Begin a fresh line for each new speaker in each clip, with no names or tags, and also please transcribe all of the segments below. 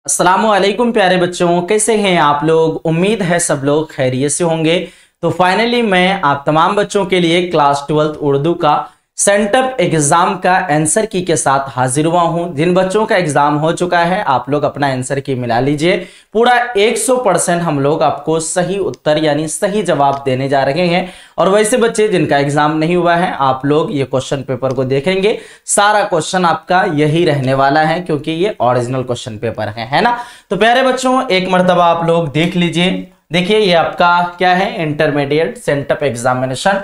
अस्सलामुअलैकुम प्यारे बच्चों, कैसे हैं आप लोग। उम्मीद है सब लोग खैरियत से होंगे। तो फाइनली मैं आप तमाम बच्चों के लिए क्लास 12th उर्दू का सेंटअप एग्जाम का आंसर की के साथ हाजिर हुआ हूं। जिन बच्चों का एग्जाम हो चुका है आप लोग अपना आंसर की मिला लीजिए। पूरा 100% हम लोग आपको सही उत्तर यानी सही जवाब देने जा रहे हैं। और वैसे बच्चे जिनका एग्जाम नहीं हुआ है आप लोग ये क्वेश्चन पेपर को देखेंगे, सारा क्वेश्चन आपका यही रहने वाला है क्योंकि ये ओरिजिनल क्वेश्चन पेपर है ना। तो प्यारे बच्चों एक मर्तबा आप लोग देख लीजिए। देखिए ये आपका क्या है, इंटरमीडिएट सेंटअप एग्जामिनेशन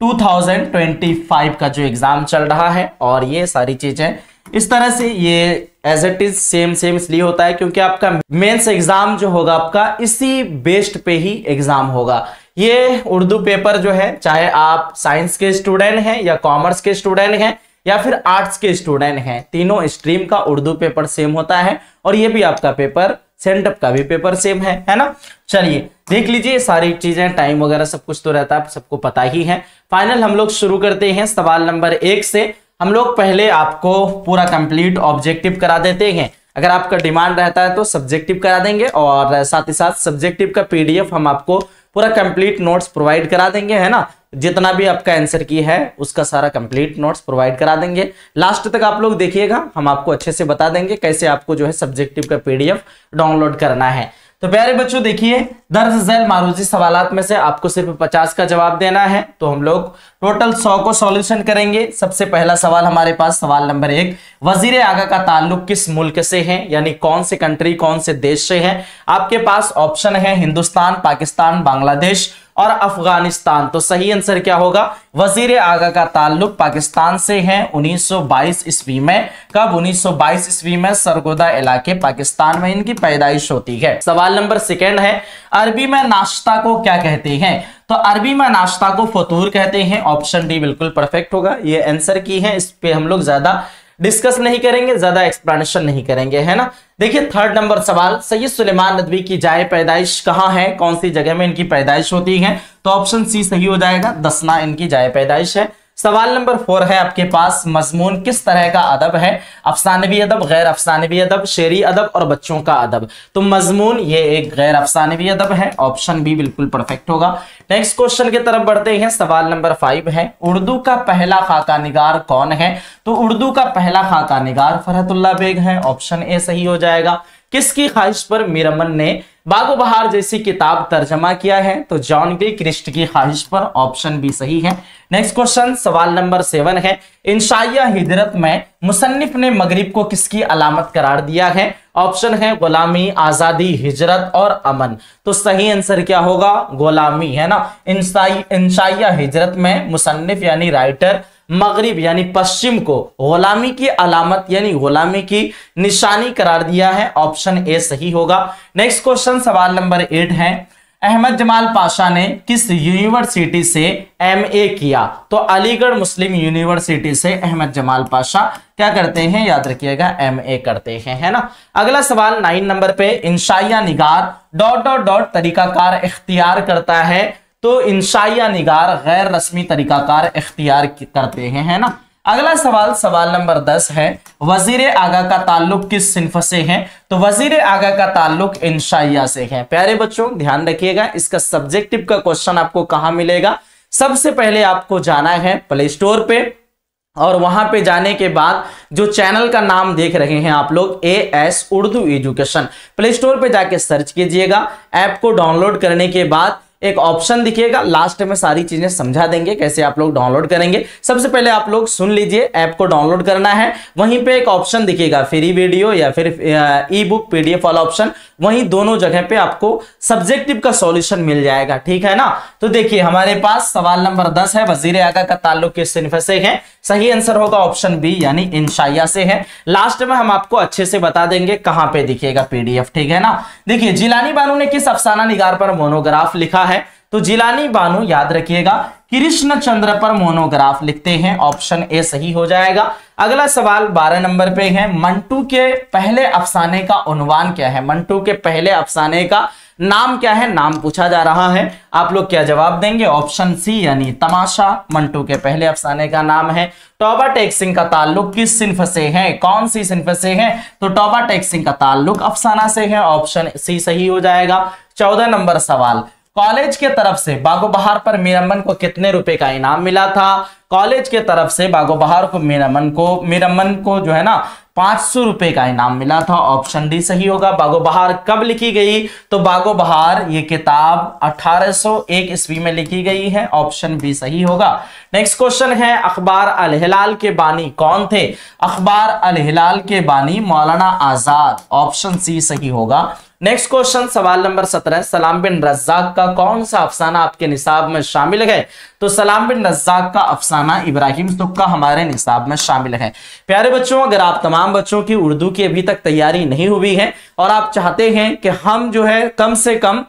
2025 का जो एग्जाम चल रहा है। और ये सारी चीजें इस तरह से ये एज इट इज सेम इसलिए होता है क्योंकि आपका मेंस एग्जाम जो होगा आपका इसी बेस्ड पे ही एग्जाम होगा। ये उर्दू पेपर जो है, चाहे आप साइंस के स्टूडेंट हैं या कॉमर्स के स्टूडेंट हैं या फिर आर्ट्स के स्टूडेंट हैं, तीनों स्ट्रीम का उर्दू पेपर सेम होता है। और ये भी आपका पेपर सेंटअप का भी पेपर सेम है ना। चलिए देख लीजिए सारी चीजें, टाइम वगैरह सब कुछ तो रहता है, सबको पता ही है। फाइनल हम लोग शुरू करते हैं सवाल नंबर 1 से। हम लोग पहले आपको पूरा कंप्लीट ऑब्जेक्टिव करा देते हैं। अगर आपका डिमांड रहता है तो सब्जेक्टिव करा देंगे और साथ ही साथ सब्जेक्टिव का पीडीएफ हम आपको पूरा कंप्लीट नोट्स प्रोवाइड करा देंगे, है ना। जितना भी आपका आंसर की है उसका सारा कंप्लीट नोट्स प्रोवाइड करा देंगे। लास्ट तक आप लोग देखिएगा, हम आपको अच्छे से बता देंगे कैसे आपको जो है सब्जेक्टिव का पीडीएफ डाउनलोड करना है। तो प्यारे बच्चों देखिए, दर्ज झैल मारूजी सवालात में से आपको सिर्फ 50 का जवाब देना है। तो हम लोग टोटल 100 को सॉल्यूशन करेंगे। सबसे पहला सवाल हमारे पास सवाल नंबर 1, वजीर आगा का ताल्लुक किस मुल्क से है, यानी कौन से कंट्री कौन से देश से है। आपके पास ऑप्शन है हिंदुस्तान, पाकिस्तान, बांग्लादेश और अफगानिस्तान। तो सही आंसर क्या होगा, वजीर आगा का ताल्लुक पाकिस्तान से है 1922 ईस्वी में। कब? 1922 ईस्वी में सरगोदा इलाके पाकिस्तान में इनकी पैदाइश होती है। सवाल नंबर 2 है, अरबी में नाश्ता को क्या कहते हैं। तो अरबी में नाश्ता को फतूर कहते हैं। ऑप्शन डी बिल्कुल परफेक्ट होगा। ये आंसर की है, इस पे हम लोग ज्यादा डिस्कस नहीं करेंगे, ज्यादा एक्सप्लेनेशन नहीं करेंगे, है ना। देखिए 3rd नंबर सवाल, सैयद सुलेमान नदवी की जाए पैदाइश कहां है, कौन सी जगह में इनकी पैदाइश होती है। तो ऑप्शन सी सही हो जाएगा, दसना इनकी जाए पैदाइश है। सवाल नंबर 4 है आपके पास, मजमून किस तरह का अदब है। अफसानवी अदब, गैर अफसानवी अदब, शेरी अदब और बच्चों का अदब। तो मजमून ये एक गैर अफसानवी अदब है। ऑप्शन बी बिल्कुल परफेक्ट होगा। नेक्स्ट क्वेश्चन की तरफ बढ़ते हैं। सवाल नंबर 5 है, उर्दू का पहला खाका निगार कौन है। तो उर्दू का पहला खाका निगार फरहतुल्लाह बेग है। ऑप्शन ए सही हो जाएगा। किसकी ख्वाहिश पर मीर अमन ने बागो बहार जैसी किताब तर्जमा किया है। तो जॉन डी क्रिस्ट की ख्वाहिश पर। ऑप्शन बी सही है। नेक्स्ट क्वेश्चन सवाल नंबर 7 है, इंशाइया हिजरत में मुसन्निफ ने मगरिब को किसकी अलामत करार दिया है। ऑप्शन है गुलामी, आजादी, हिजरत और अमन। तो सही आंसर क्या होगा, गुलामी, है ना। इंशाइया हिजरत में मुसन्निफ यानी राइटर मगरिब यानी पश्चिम को गुलामी की अलामत यानी गुलामी की निशानी करार दिया है। ऑप्शन ए सही होगा। नेक्स्ट क्वेश्चन सवाल नंबर 8 है, अहमद जमाल पाशा ने किस यूनिवर्सिटी से एमए किया। तो अलीगढ़ मुस्लिम यूनिवर्सिटी से अहमद जमाल पाशा क्या करते हैं, याद रखिएगा, एमए करते हैं, है ना। अगला सवाल 9 नंबर पे, इंशाइया निगार ... तरीकाकार इख्तियार करता है। तो इंशाइया निगार गैर रस्मी तरीकाकार इख्तियार करते हैं, है ना। अगला सवाल सवाल नंबर 10 है, वजीर आगा का ताल्लुक किस सिन्फ से है। तो वजीर आगा का ताल्लुक इंशाइया से है। प्यारे बच्चों ध्यान रखिएगा, इसका सब्जेक्टिव का क्वेश्चन आपको कहां मिलेगा। सबसे पहले आपको जाना है प्ले स्टोर पे और वहां पे जाने के बाद जो चैनल का नाम देख रहे हैं आप लोग, AS Urdu education, play store पे जाके सर्च कीजिएगा। ऐप को डाउनलोड करने के बाद एक ऑप्शन दिखिएगा, लास्ट में सारी चीजें समझा देंगे कैसे आप लोग डाउनलोड करेंगे। सबसे पहले आप लोग सुन लीजिए, ऐप को डाउनलोड करना है, वहीं पे एक ऑप्शन दिखेगा फ्री वीडियो या फिर ई बुक पीडीएफ वाला ऑप्शन, वहीं दोनों जगह पे आपको सब्जेक्टिव का सॉल्यूशन मिल जाएगा, ठीक है ना। तो देखिए हमारे पास सवाल नंबर 10 है, वजीर आगा का ताल्लुक किस सिन्फ से है। सही आंसर होगा ऑप्शन बी यानी इंशाइया से है। लास्ट में हम आपको अच्छे से बता देंगे कहां पे दिखेगा पीडीएफ, ठीक है ना। देखिए जिलानी बानू ने किस अफसाना निगार पर मोनोग्राफ लिखा है। तो जिलानी बानू याद रखिएगा कृष्ण चंद्र पर मोनोग्राफ लिखते हैं। ऑप्शन ए सही हो जाएगा। अगला सवाल 12 नंबर पे है, मंटू के पहले अफसाने का उन्वान क्या है। मंटू के पहले अफसाने का नाम क्या है, नाम पूछा जा रहा है। आप लोग क्या जवाब देंगे, ऑप्शन सी यानी तमाशा मंटू के पहले अफसाने का नाम है। टॉबा टेक सिंह का ताल्लुक किस सिन्फ से है, कौन सी सिन्फ से है, तो टॉबा टेक सिंह का ताल्लुक अफसाना से है, ऑप्शन सी सही हो जाएगा। 14 नंबर सवाल, कॉलेज के तरफ से बागो बहार पर मीर अमन को कितने रुपए का इनाम मिला था। कॉलेज के तरफ से बागो बहार को मीर अमन को जो है ना 500 रुपए का इनाम मिला था, ऑप्शन डी सही होगा। बागो बहार कब लिखी गई, तो बागो बहार ये किताब 1801 ईस्वी में लिखी गई है, ऑप्शन बी सही होगा। नेक्स्ट क्वेश्चन है, अखबार अल हिलाल के बानी कौन थे। अखबार अल हिलाल के बानी मौलाना आजाद, ऑप्शन सी सही होगा। नेक्स्ट क्वेश्चन सवाल नंबर 17, सलाम बिन रज्जाक का कौन सा अफसाना आपके निसाब में शामिल है, तो सलाम बिन रज्जाक का अफसाना इब्राहिम सुक्का हमारे निसाब में शामिल है। प्यारे बच्चों, अगर आप तमाम बच्चों की उर्दू की अभी तक तैयारी नहीं हुई है और आप चाहते हैं कि हम जो है कम से कम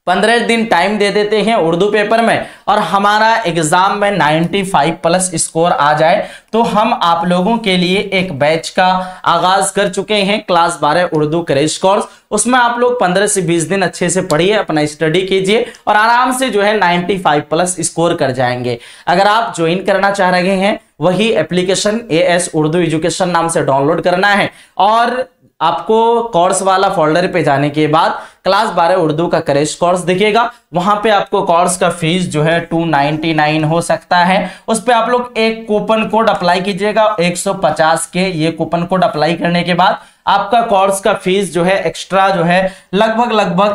15 दिन टाइम दे देते हैं उर्दू पेपर में और हमारा एग्जाम में 95 प्लस स्कोर आ जाए, तो हम आप लोगों के लिए एक बैच का आगाज कर चुके हैं, क्लास 12 उर्दू क्रैश कोर्स। उसमें आप लोग 15 से 20 दिन अच्छे से पढ़िए, अपना स्टडी कीजिए और आराम से जो है 95 प्लस स्कोर कर जाएंगे। अगर आप ज्वाइन करना चाह रहे हैं, वही एप्लीकेशन AS उर्दू एजुकेशन नाम से डाउनलोड करना है और आपको कोर्स वाला फोल्डर पे जाने के बाद क्लास 12 उर्दू का क्रैश कोर्स दिखेगा। वहां पे आपको कोर्स का फीस जो है 299 हो सकता है। उस पे आप लोग एक कूपन कोड अप्लाई कीजिएगा 150 के। ये कूपन कोड अप्लाई करने के बाद आपका कोर्स का फीस जो है एक्स्ट्रा जो है लगभग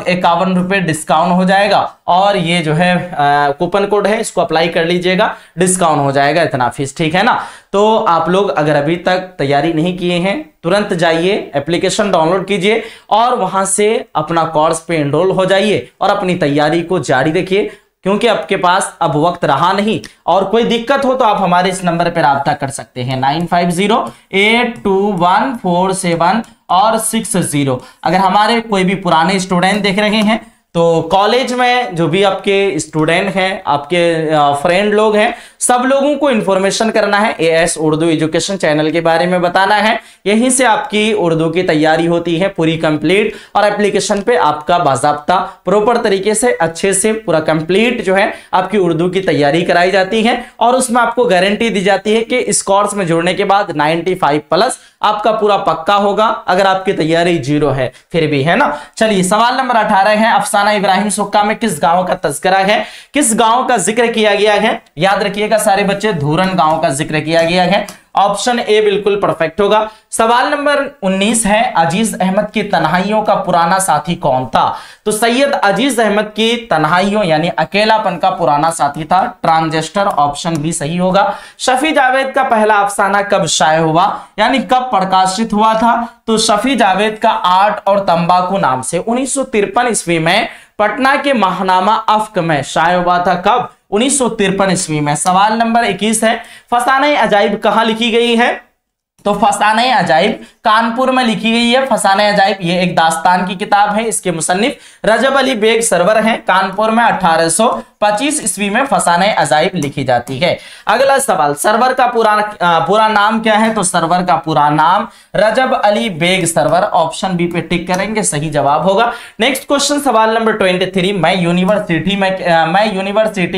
51 रुपए डिस्काउंट हो जाएगा और ये जो है कूपन कोड है, इसको अप्लाई कर लीजिएगा, डिस्काउंट हो जाएगा इतना फीस, ठीक है ना। तो आप लोग अगर अभी तक तैयारी नहीं किए हैं, तुरंत जाइए एप्लीकेशन डाउनलोड कीजिए और वहां से अपना कोर्स पे एनरोल हो जाइए और अपनी तैयारी को जारी रखिए, क्योंकि आपके पास अब वक्त रहा नहीं। और कोई दिक्कत हो तो आप हमारे इस नंबर पर राब्ता कर सकते हैं 95082147 और 60। अगर हमारे कोई भी पुराने स्टूडेंट देख रहे हैं तो कॉलेज में जो भी आपके स्टूडेंट हैं, आपके फ्रेंड लोग हैं, सब लोगों को इन्फॉर्मेशन करना है, AS उर्दू एजुकेशन चैनल के बारे में बताना है। यहीं से आपकी उर्दू की तैयारी होती है पूरी कंप्लीट और एप्लीकेशन पे आपका बाज़ाब्ता प्रॉपर तरीके से अच्छे से पूरा कंप्लीट जो है आपकी उर्दू की तैयारी कराई जाती है और उसमें आपको गारंटी दी जाती है कि इस कोर्स में जुड़ने के बाद 95 प्लस आपका पूरा पक्का होगा, अगर आपकी तैयारी 0 है फिर भी, है ना। चलिए सवाल नंबर 18 है, अफसाना इब्राहिम सुक्का में किस गांव का तज़किरा है, किस गांव का जिक्र किया गया है। याद रखिएगा सारे बच्चे, धूरन गांव का जिक्र किया गया है, ऑप्शन ए बिल्कुल परफेक्ट होगा। सवाल नंबर 19 है, अजीज अहमद की तन्हाइयों का पुराना साथी कौन था, तो सैयद अजीज अहमद की तन्हाइयों यानी अकेलापन का पुराना साथी था ट्रांजिस्टर, ऑप्शन बी सही होगा। शफी जावेद का पहला अफसाना कब शाये हुआ यानी कब प्रकाशित हुआ था, तो शफी जावेद का आर्ट और तंबाकू नाम से 1953 ईस्वी में पटना के महानामा अफ्क में शाये हुआ था। कब, 1953 ईस्वी में। सवाल नंबर 21 है, फसाने अजाइब कहां लिखी गई है, तो फसाने अजाइब कानपुर में लिखी गई है। फसाने अजाइब ये एक दास्तान की किताब है, इसके मुसन्निफ रजब अली बेग सरवर हैं। कानपुर में 1825 ईस्वी में फसाने अजाइब लिखी जाती है। अगला सवाल, सरवर का पूरा नाम क्या है, तो सरवर का पूरा नाम रजब अली बेग सरवर, ऑप्शन बी पे टिक करेंगे, सही जवाब होगा। नेक्स्ट क्वेश्चन सवाल नंबर 23, मैं यूनिवर्सिटी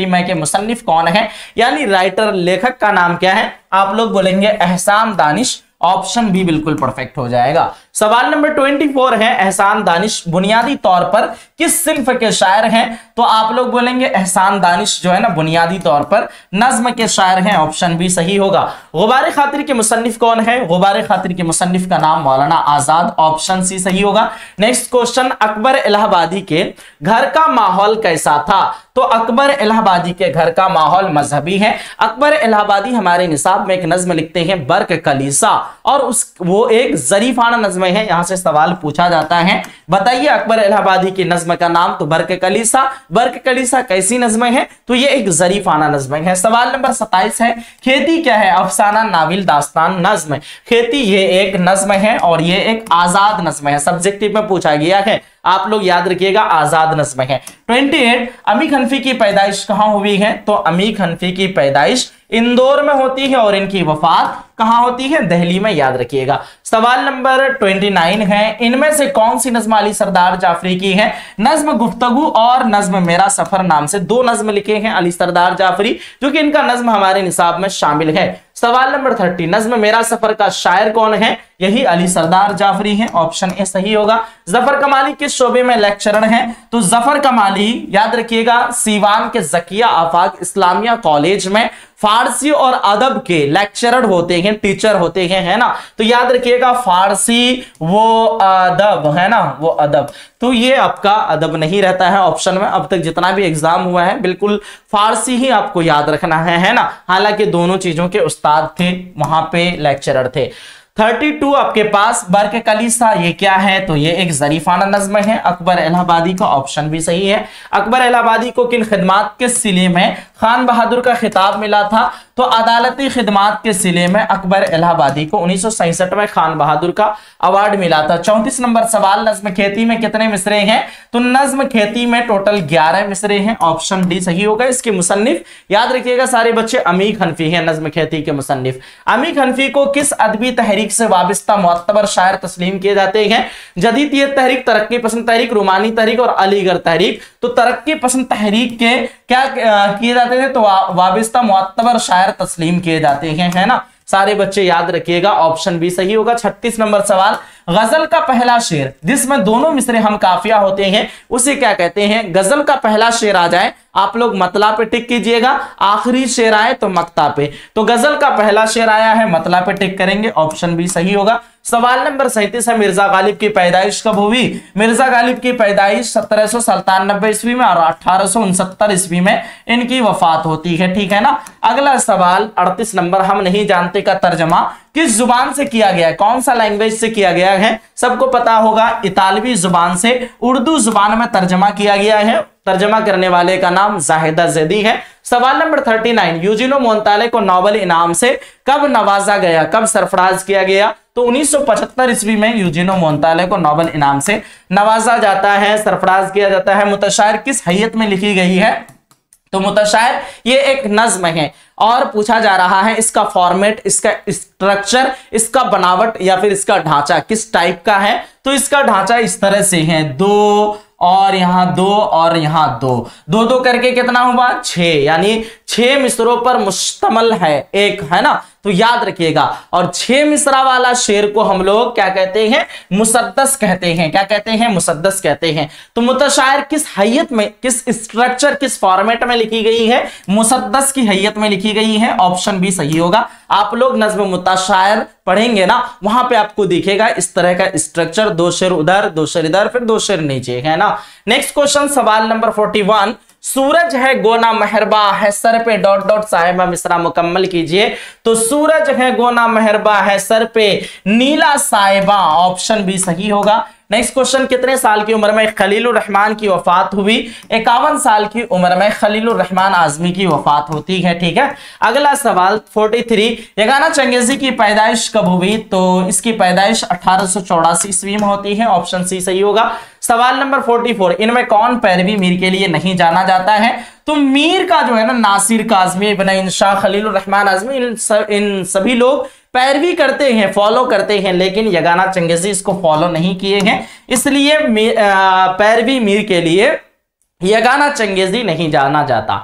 में के मुसन्निफ कौन है यानी राइटर लेखक का नाम क्या है, आप लोग बोलेंगे एहसान दानिश, ऑप्शन बी बिल्कुल परफेक्ट हो जाएगा। सवाल नंबर 24 है, एहसान दानिश बुनियादी तौर पर किस सिन्फ के शायर हैं, तो आप लोग बोलेंगे एहसान दानिश जो है ना बुनियादी तौर पर नज्म के शायर हैं, ऑप्शन बी सही होगा। गुबार खातिर के मुसन्निफ कौन है, गुबार खातिर के मुसन्निफ का नाम मौलाना आजाद, ऑप्शन सी सही होगा। नेक्स्ट क्वेश्चन, अकबर इलाहाबादी के घर का माहौल कैसा था, तो अकबर इलाहाबादी के घर का माहौल मजहबी है। अकबर इलाहाबादी हमारे निसाब में एक नज्म लिखते हैं बर्क कलीसा, और वो एक जरीफाना नज्म है। यहां से सवाल पूछा जाता है, बताइए अकबर इलाहाबादी की नज्म का नाम, तो बर्क कलीसा। बर्क कलीसा कैसी नज्म है, तो ये एक जरीफाना नज्म है। सवाल नंबर 27 है, खेती क्या है, अफसाना नाविल दास्तान नज्म। खेती ये एक नज्म है और ये एक आजाद नज्म है, सब्जेक्टिव में पूछा गया है, आप लोग याद रखिएगा आजाद नज्म है। 28, अमीर हनफी की पैदाइश कहां हुई है, तो अमीर हनफी की पैदाइश इंदौर में होती है और इनकी वफात कहां होती है, दिल्ली में, याद रखिएगा। सवाल नंबर 29 है, इनमें से कौन सी नज्म नज्म अली सरदार जाफरी की है। नज्म गुफ्तगू और नज्म मेरा सफर नाम से 2 नज्म लिखे हैं अली सरदार जाफरी, जो कि इनका नज्म हमारे निसाब में शामिल है। सवाल नंबर 30, नज्म मेरा सफर का शायर कौन है? यही अली सरदार जाफरी है, ऑप्शन ए सही होगा। जफर कमाली किस शोबे में लेक्चरर हैं? तो जफर कमाली याद रखिएगा सीवान के जकिया आफाक इस्लामिया कॉलेज में फारसी और अदब के लेक्चरर होते हैं, टीचर होते हैं, है ना। तो याद रखिएगा फारसी वो अदब, है ना, वो अदब। तो ये आपका अदब नहीं रहता है ऑप्शन में। अब तक जितना भी एग्जाम हुआ है बिल्कुल फारसी ही आपको याद रखना है ना। हालांकि दोनों चीजों के उस्ताद थे, वहां पे लेक्चरर थे। 32 आपके पास बर्क कलीसा, ये क्या है? तो ये एक जरीफाना नज्म है अकबर इलाहाबादी का, ऑप्शन भी सही है। अकबर इलाहाबादी को किन खिदमात के सिले में खान बहादुर का खिताब मिला था? तो अदालती खिदमात के सिले में अकबर इलाहाबादी को 1967 में खान बहादुर का अवार्ड मिला था। 34 नंबर सवाल, नज्म खेती में कितने मिसरे हैं? तो नज्म खेती में टोटल 11 मिसरे हैं, ऑप्शन डी सही होगा। इसके मुसन्निफ याद रखिएगा सारे बच्चे अमीक हनफी हैं, नज्म खेती के मुसन्निफ। अमीक हनफी को किस अदबी तहरीक से वाबिस्ता मुअत्तबर शायर तस्लीम किए जाते हैं? जदीदियत तहरीक, तरक्की पसंद तहरीक, रूमानी तहरीक और अलीगढ़ तहरीक। तो तरक्की पसंद तहरीक के क्या किए जाते हैं? तो वाबिस्ता मुअत्तबर शायर तस्लीम किए जाते हैं, है ना। सारे बच्चे याद रखिएगा, ऑप्शन बी सही होगा। 36 नंबर सवाल, गजल का पहला शेर जिसमें दोनों मिसरे हम काफिया होते हैं उसे क्या कहते हैं? गजल का पहला शेर आ जाए आप लोग मतला पे टिक कीजिएगा, आखिरी शेर आए तो मक्ता पे। तो गजल का पहला शेर आया है, मतला पे टिक करेंगे, ऑप्शन बी सही होगा। सवाल नंबर 37 है, मिर्जा गालिब की पैदाइश कब हुई? मिर्जा गालिब की पैदाइश 1797 ईस्वी में और 1869 ईस्वी में इनकी वफात होती है, ठीक है ना। अगला सवाल 38 नंबर, हम नहीं जानते का तर्जमा किस जुबान से किया गया है? कौन सा लैंग्वेज से किया गया है? सबको पता होगा इतालवी जुबान से उर्दू जुबान में तर्जमा किया गया है। तर्जमा करने वाले का नाम जाहिदा ज़ैदी है। सवाल नंबर 39, यूजिनो मोंताले को नोबेल इनाम से कब नवाजा गया, कब सरफराज किया गया? तो 1975 ईस्वी में यूजिनो मोंताले को नोबेल इनाम से नवाजा जाता है, सरफराज किया जाता है। मुतशायर किस हैयत में लिखी गई है? तो मुतशायर ये एक नज्म है और पूछा जा रहा है इसका फॉर्मेट, इसका स्ट्रक्चर, इसका बनावट या फिर इसका ढांचा किस टाइप का है? तो इसका ढांचा इस तरह से है, 2 और यहां 2 और यहां 2 करके कितना हुआ? 6, यानी 6 मिसरों पर मुश्तमल है एक, है ना। तो याद रखिएगा, और 6 मिसरा वाला शेर को हम लोग क्या कहते हैं? मुसद्दस कहते हैं। क्या कहते हैं? मुसद्दस कहते हैं। तो मुतशायर किस हैयत में, किस स्ट्रक्चर, किस फॉर्मेट में लिखी गई है? मुसद्दस की हैयत में लिखी गई है, ऑप्शन भी सही होगा। आप लोग नज्म मुतशायर पढ़ेंगे ना, वहां पे आपको दिखेगा इस तरह का स्ट्रक्चर, 2 शेर उधर, 2 शेर इधर, फिर 2 शेर नीचे, है ना। नेक्स्ट क्वेश्चन सवाल नंबर 41, सूरज है गोना मेहरबा है सर पे डॉट डॉट साहिबा मिसरा मुकम्मल कीजिए। तो सूरज है गोना मेहरबा है सर पे नीला साहिबा, ऑप्शन भी सही होगा। नेक्स्ट क्वेश्चन, कितने साल की उम्र में खलीलुर रहमान की वफात हुई? 51 साल की उम्र में खलीलुर रहमान आजमी की वफात होती है, ठीक है। अगला सवाल 43, यगाना चंगेजी की पैदाइश कब हुई? तो इसकी पैदाइश 1884 ईस्वी में होती है, ऑप्शन सी सही होगा। सवाल नंबर 44, इनमें कौन पैरवी मीर के लिए नहीं जाना जाता है? तो मीर का जो है ना, नासिर काज़मी, इब्न इंशा, खलीलुर रहमान आजमी, इन सभी लोग पैरवी करते हैं, फॉलो करते हैं, लेकिन यगाना चंगेजी इसको फॉलो नहीं किए हैं, इसलिए पैरवी मीर के लिए यगाना चंगेजी नहीं जाना जाता।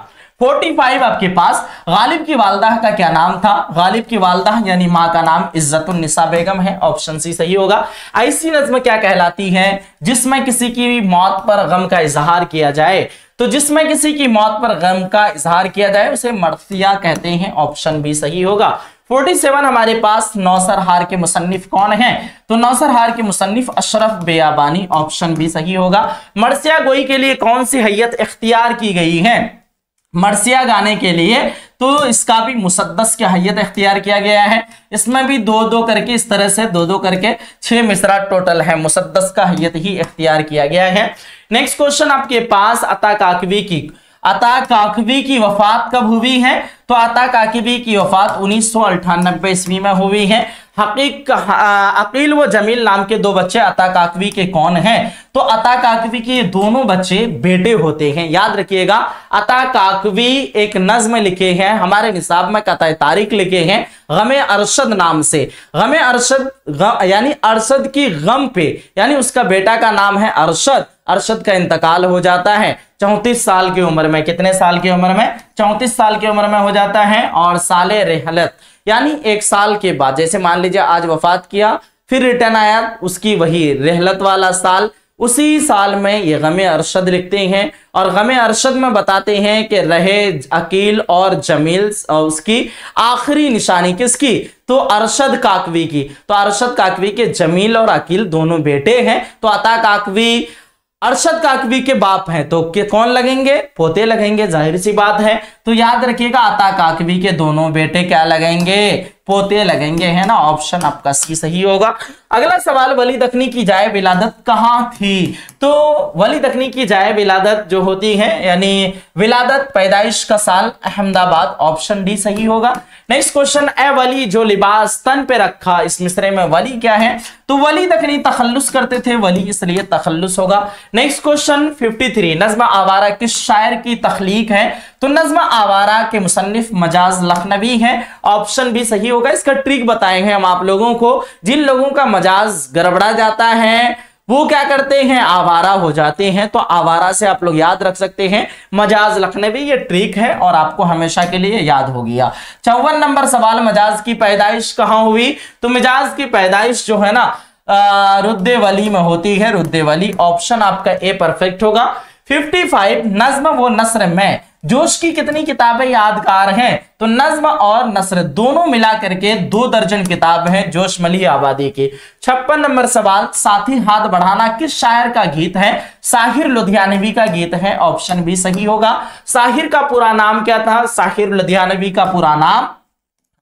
45 आपके पास, गालिब की वालदा का क्या नाम था? गालिब की वालदा यानी माँ का नाम इज्जतुन्निसा बेगम है, ऑप्शन सी सही होगा। ऐसी नज्म क्या कहलाती है जिसमें किसी की मौत पर गम का इजहार किया जाए? तो जिसमें किसी की मौत पर गम का इजहार किया जाए उसे मर्सिया कहते हैं, ऑप्शन भी सही होगा। 47 हमारे पास, नौसरहार के मुसन्निफ कौन हैं? तो नौसरहार के मुसन्निफ अशरफ बेयाबानी, ऑप्शन भी सही होगा। मर्सिया गोई के लिए कौन सी हैयत इख्तियार की गई है? मर्सिया गाने के लिए तो इसका भी मुसद्दस की हैयत इख्तियार किया गया है। इसमें भी 2-2 करके, इस तरह से 2-2 करके 6 मिसरा टोटल है, मुसद्दस का हैयत ही इख्तियार किया गया है। नेक्स्ट क्वेश्चन आपके पास, अता काकवी की वफात कब हुई है? तो अता काकवी की वफात 1998 ईस्वी में हुई है। अकील व जमील नाम के दो बच्चे अता काकवी के कौन हैं? तो अता काकवी के दोनों बच्चे बेटे होते हैं, याद रखिएगा। अता काकवी एक नज्म लिखे हैं, हमारे निसाब में कतई तारीख लिखे हैं गमे अरशद नाम से। गमे अरशद यानी अरशद की गम पे, यानी उसका बेटा का नाम है अरशद। अरशद का इंतकाल हो जाता है 34 साल की उम्र में। कितने साल की उम्र में? 34 साल की उम्र में हो जाता है। और साले रेहलत यानी 1 साल के बाद, जैसे मान लीजिए आज वफात किया फिर रिटर्न आया, उसकी वही रेहलत वाला साल, उसी साल में ये गमे अरशद लिखते हैं। और गमे अरशद में बताते हैं कि रहे अकील और जमील, उसकी आखिरी निशानी किसकी? तो अरशद काकवी की। तो अरशद काकवी के जमील और अकील दोनों बेटे हैं। तो अता काकवी अरशद काकवी के बाप हैं, तो कौन लगेंगे? पोते लगेंगे, जाहिर सी बात है। तो याद रखिएगा अता काकवी के दोनों बेटे क्या लगेंगे? पोते लगेंगे, है ना। ऑप्शन आपका सी सही होगा। अगला सवाल, वली दखनी की जाए विलादत कहां थी? तो वली दखनी की जाए विलादत जो होती है, यानी विलादत पैदाइश का साल अहमदाबाद, ऑप्शन डी सही होगा। नेक्स्ट क्वेश्चन, ए वली जो लिबास तन पे रखा, इस मिसरे में वली क्या है? तो वली दखनी तखल्लुस करते थे, वली इसलिए तखल्लुस होगा। नेक्स्ट क्वेश्चन 53, नज़्म आवारा किस शायर की तख्लीक है? तो नज़्म आवारा के मुसन्निफ मजाज लखनवी हैं, ऑप्शन भी सही होगा। इसका ट्रिक बताए हैं हम आप लोगों को। जिन लोगों का मजाज गड़बड़ा जाता है वो क्या करते हैं? आवारा हो जाते हैं। तो आवारा से आप लोग याद रख सकते हैं मजाज लखनवी, ये ट्रिक है और आपको हमेशा के लिए याद हो गया। 54 नंबर सवाल, मजाज की पैदाइश कहां हुई? तो मिजाज की पैदाइश जो है ना रुद्दे वली में होती है, रुद्दे वली, ऑप्शन आपका ए परफेक्ट होगा। 55, नज्म व नस्र में जोश की कितनी किताबें यादगार हैं? तो नज्म और नस्र दोनों मिला करके 2 दर्जन किताब हैं जोश मली आबादी की। 56 नंबर सवाल, साथी हाथ बढ़ाना किस शायर का गीत है? साहिर लुधियानवी का गीत है, ऑप्शन भी सही होगा। साहिर का पूरा नाम क्या था? साहिर लुधियानवी का पूरा नाम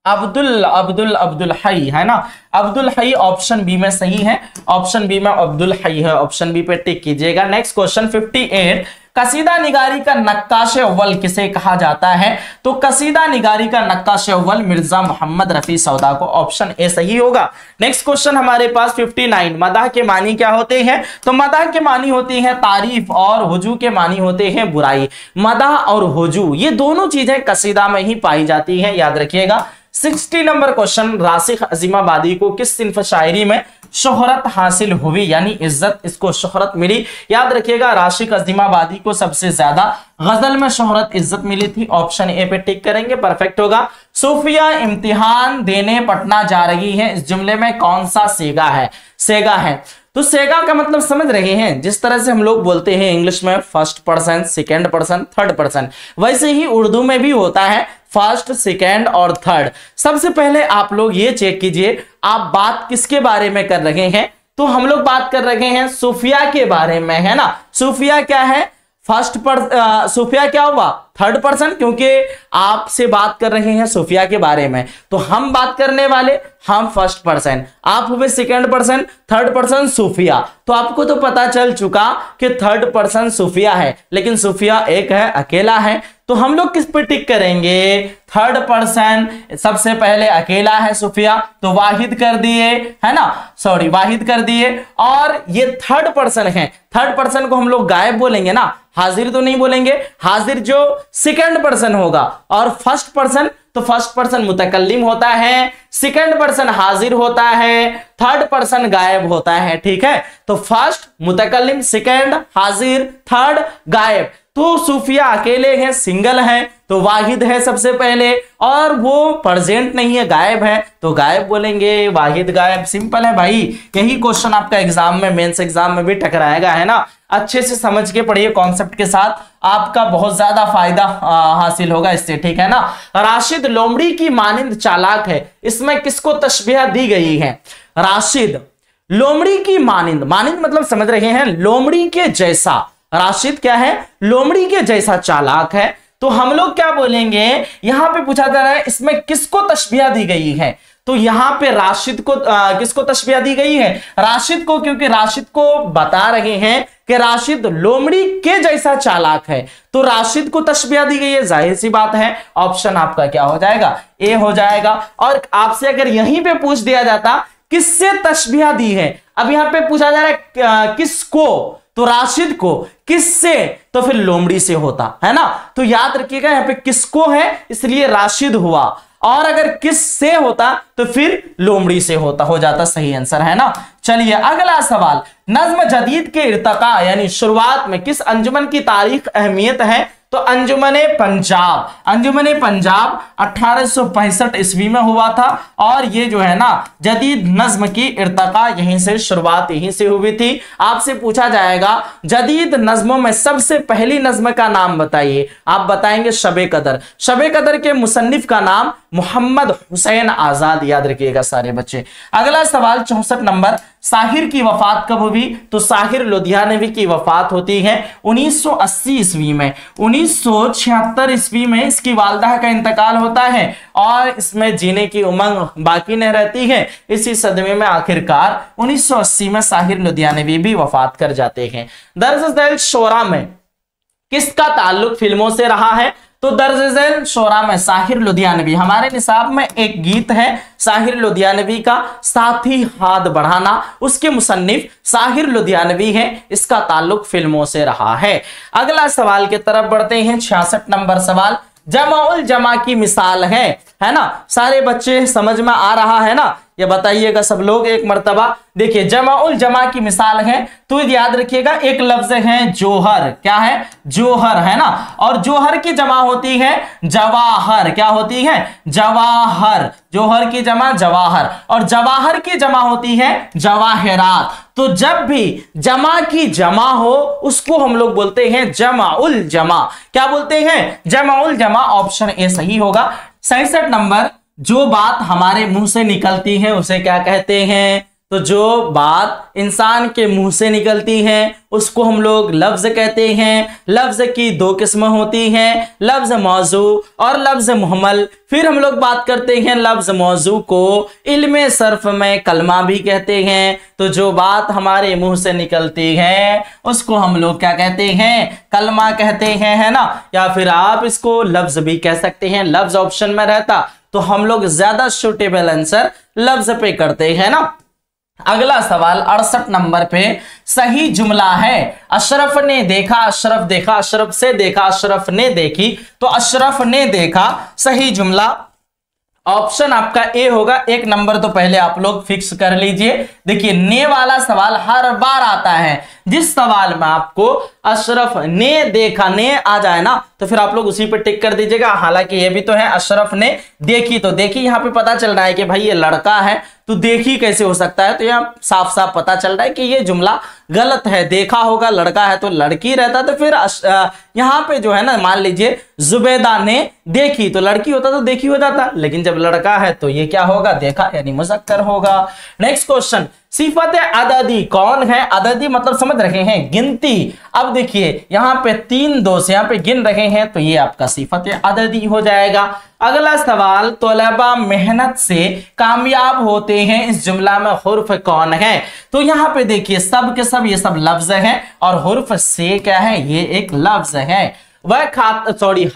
अब्दुल हई है ना, अब्दुल हई, ऑप्शन बी में सही है। ऑप्शन बी में अब्दुल हई है, ऑप्शन बी पे टिक कीजिएगा। नेक्स्ट क्वेश्चन 58, कसीदा निगारी का नक्काश अव्वल किसे कहा जाता है? तो कसीदा निगारी का नक्काश अव्वल मिर्जा मोहम्मद रफी सौदा को, ऑप्शन ए सही होगा। नेक्स्ट क्वेश्चन हमारे पास 59, मदाह के मानी क्या होते हैं? तो मदाह के मानी होती हैं तारीफ और हुजू के मानी होते हैं बुराई। मदाह और हुजू ये दोनों चीजें कसीदा में ही पाई जाती हैं, याद रखिएगा। 60 नंबर क्वेश्चन, राशिक अजीमाबादी को किस सिन्फ शायरी में शोहरत हासिल हुई, यानी इज्जत, इसको शोहरत मिली? याद रखिएगा राशिक अजीमाबादी को सबसे ज्यादा गजल में शोहरत इज्जत मिली थी, ऑप्शन ए पे टिक करेंगे, परफेक्ट होगा। सूफिया इम्तिहान देने पटना जा रही है, इस जुमले में कौन सा सेगा है? सेगा है। तो सेगा का मतलब समझ रहे हैं, जिस तरह से हम लोग बोलते हैं इंग्लिश में first person, second person, third person, वैसे ही उर्दू में भी होता है फर्स्ट, सेकेंड और थर्ड। सबसे पहले आप लोग ये चेक कीजिए आप बात किसके बारे में कर रहे हैं? तो हम लोग बात कर रहे हैं सूफिया के बारे में, है ना। सूफिया क्या है? फर्स्ट सूफिया क्या हुआ? थर्ड पर्सन, क्योंकि आपसे बात कर रहे हैं सूफिया के बारे में, तो हम बात करने वाले हम फर्स्ट पर्सन, आप हुए सेकंड पर्सन, थर्ड पर्सन सूफिया। तो आपको तो पता चल चुका कि थर्ड पर्सन सूफिया है, लेकिन सूफिया एक है, अकेला है। तो हम लोग किस पे टिक करेंगे? थर्ड पर्सन, सबसे पहले अकेला है सूफिया, तो वाहिद कर दिए, है ना, सॉरी वाहिद कर दिए। और ये थर्ड पर्सन है, थर्ड पर्सन को हम लोग गायब बोलेंगे ना, हाजिर तो नहीं बोलेंगे। हाजिर जो सेकंड पर्सन होगा, और फर्स्ट पर्सन, तो फर्स्ट पर्सन मुतकल्लिम होता है, सेकंड पर्सन हाजिर होता है, थर्ड पर्सन गायब होता है, ठीक है। तो फर्स्ट मुतकल्लिम, सेकंड हाजिर, थर्ड गायब। तो सूफिया अकेले हैं, सिंगल हैं, तो वाहिद है सबसे पहले, और वो प्रेजेंट नहीं है, गायब है, तो गायब बोलेंगे, वाहिद गायब, सिंपल है भाई। यही क्वेश्चन आपका एग्जाम में, मेंस एग्जाम में भी टकराएगा, है ना। अच्छे से समझ के पढ़िए कॉन्सेप्ट के साथ, आपका बहुत ज्यादा फायदा हासिल होगा इससे, ठीक है ना। राशिद लोमड़ी की मानिंद चालाक है, इसमें किसको तशबीह दी गई है? राशिद लोमड़ी की मानिंद, मानिंद मतलब समझ रहे हैं लोमड़ी के जैसा, राशिद क्या है? लोमड़ी के जैसा चालाक है। तो हम लोग क्या बोलेंगे? यहां पे पूछा जा रहा है इसमें किसको तशबीह दी गई है, तो यहां पे राशिद को किसको तशबीह दी गई है? राशिद को, क्योंकि राशिद को बता रहे हैं कि राशिद लोमड़ी के जैसा चालाक है, तो राशिद को तशबीह दी गई है, जाहिर सी बात है ऑप्शन आपका क्या हो जाएगा, ए हो जाएगा। और आपसे अगर यहीं पे पूछ दिया जाता किससे तशबीह दी है, अब यहां पे पूछा जा रहा है किसको, तो राशिद को, किससे, तो फिर लोमड़ी से होता है ना। तो याद रखिएगा यहां पे किसको है इसलिए राशिद हुआ, और अगर किससे होता तो फिर लोमड़ी से होता, हो जाता सही आंसर है ना। चलिए अगला सवाल, नज्म जदीद के इर्तका यानी शुरुआत में किस अंजुमन की तारीख अहमियत है, तो अंजुमने पंजाब। अंजुमने पंजाब 1865 ईस्वी में हुआ था, और ये जो है ना जदीद नज्म की इर्तका यहीं से शुरुआत यहीं से हुई थी। आपसे पूछा जाएगा जदीद नज्मों में सबसे पहली नज्म का नाम बताइए, आप बताएंगे शबे कदर। शबे कदर के मुसन्निफ का नाम मोहम्मद हुसैन आजाद, याद रखिएगा सारे बच्चे। अगला सवाल 64 नंबर, साहिर की वफात कब हुई, तो साहिर लुधियानवी की वफात होती है 1980 ईस्वी में। 1976 ईस्वी में इसकी वालदा का इंतकाल होता है, और इसमें जीने की उमंग बाकी नहीं रहती है। इसी सदमे में आखिरकार 1980 में साहिर लुधियानवी भी वफात कर जाते हैं। दर्ज झैल शोरा में किसका ताल्लुक फिल्मों से रहा है, तो दर्ज झैल शोरा में साहिर लुधियानवी, हमारे निसाब में एक गीत है साहिर लुधियानवी का, साथी हाथ बढ़ाना, उसके मुसन्निफ साहिर लुधियानवी है, इसका ताल्लुक फिल्मों से रहा है। अगला सवाल की तरफ बढ़ते हैं, 66 नंबर सवाल, जमाउल जमा की मिसाल है ना। सारे बच्चे समझ में आ रहा है ना, ये बताइएगा सब लोग एक मर्तबा। देखिए जमाउल जमा की मिसाल है, तो याद रखिएगा एक लफ्ज है जोहर, क्या है, जोहर है ना, और जोहर की जमा होती है जवाहर, क्या होती है, जवाहर। जोहर की जमा जवाहर, और जवाहर की जमा होती है जवाहरात। तो जब भी जमा की जमा हो उसको हम लोग बोलते हैं जमाउल जमा, क्या बोलते हैं, जमाउल जमा। ऑप्शन ए सही होगा। 67 नंबर, जो बात हमारे मुंह से निकलती है उसे क्या कहते हैं, तो जो बात इंसान के मुंह से निकलती है उसको हम लोग लफ्ज कहते हैं। लफ्ज की दो किस्में होती हैं, लफ्ज मौजू और लफ्ज मुहम्मल। फिर हम लोग बात करते हैं लफ्ज मौजू को इल्मे सर्फ में कलमा भी कहते हैं। तो जो बात हमारे मुंह से निकलती है उसको हम लोग क्या कहते हैं, कलमा कहते हैं, है ना। या फिर आप इसको लफ्ज भी कह सकते हैं, लफ्ज ऑप्शन में रहता तो हम लोग ज्यादा सूटेबल आंसर लफ्ज पे करते हैं ना। अगला सवाल 68 नंबर पे, सही जुमला है अशरफ ने देखा अशरफ देखा, अशरफ से देखा अशरफ ने देखी, तो अशरफ ने देखा सही जुमला। ऑप्शन आपका ए होगा। एक नंबर तो पहले आप लोग फिक्स कर लीजिए। देखिए ने वाला सवाल हर बार आता है, जिस सवाल में आपको अशरफ ने देखा ने आ जाए ना तो फिर आप लोग उसी पे टिक कर दीजिएगा। हालांकि ये भी तो है अशरफ ने देखी, तो देखी यहाँ पे पता चल रहा है कि भाई ये लड़का है, तो देखी कैसे हो सकता है, तो यहाँ साफ साफ पता चल रहा है कि ये जुमला गलत है। देखा होगा, लड़का है तो लड़की रहता, तो फिर यहाँ पे जो है ना मान लीजिए जुबैदा ने देखी तो लड़की होता तो देखी हो जाता, लेकिन जब लड़का है तो ये क्या होगा, देखा यानी मुज़क्कर होगा। नेक्स्ट क्वेश्चन, सिफत अददी कौन है। अददी मतलब समझ रहे हैं गिनती। अब देखिए यहाँ पे 3 दोस्त यहाँ पे गिन रहे हैं, तो ये आपका सिफत अददी हो जाएगा। अगला सवाल, तलबा मेहनत से कामयाब होते हैं, इस जुमला में हुर्फ कौन है। तो यहाँ पे देखिए सब के सब ये सब लफ्ज हैं, और हुर्फ से क्या है, ये एक लफ्ज है, वह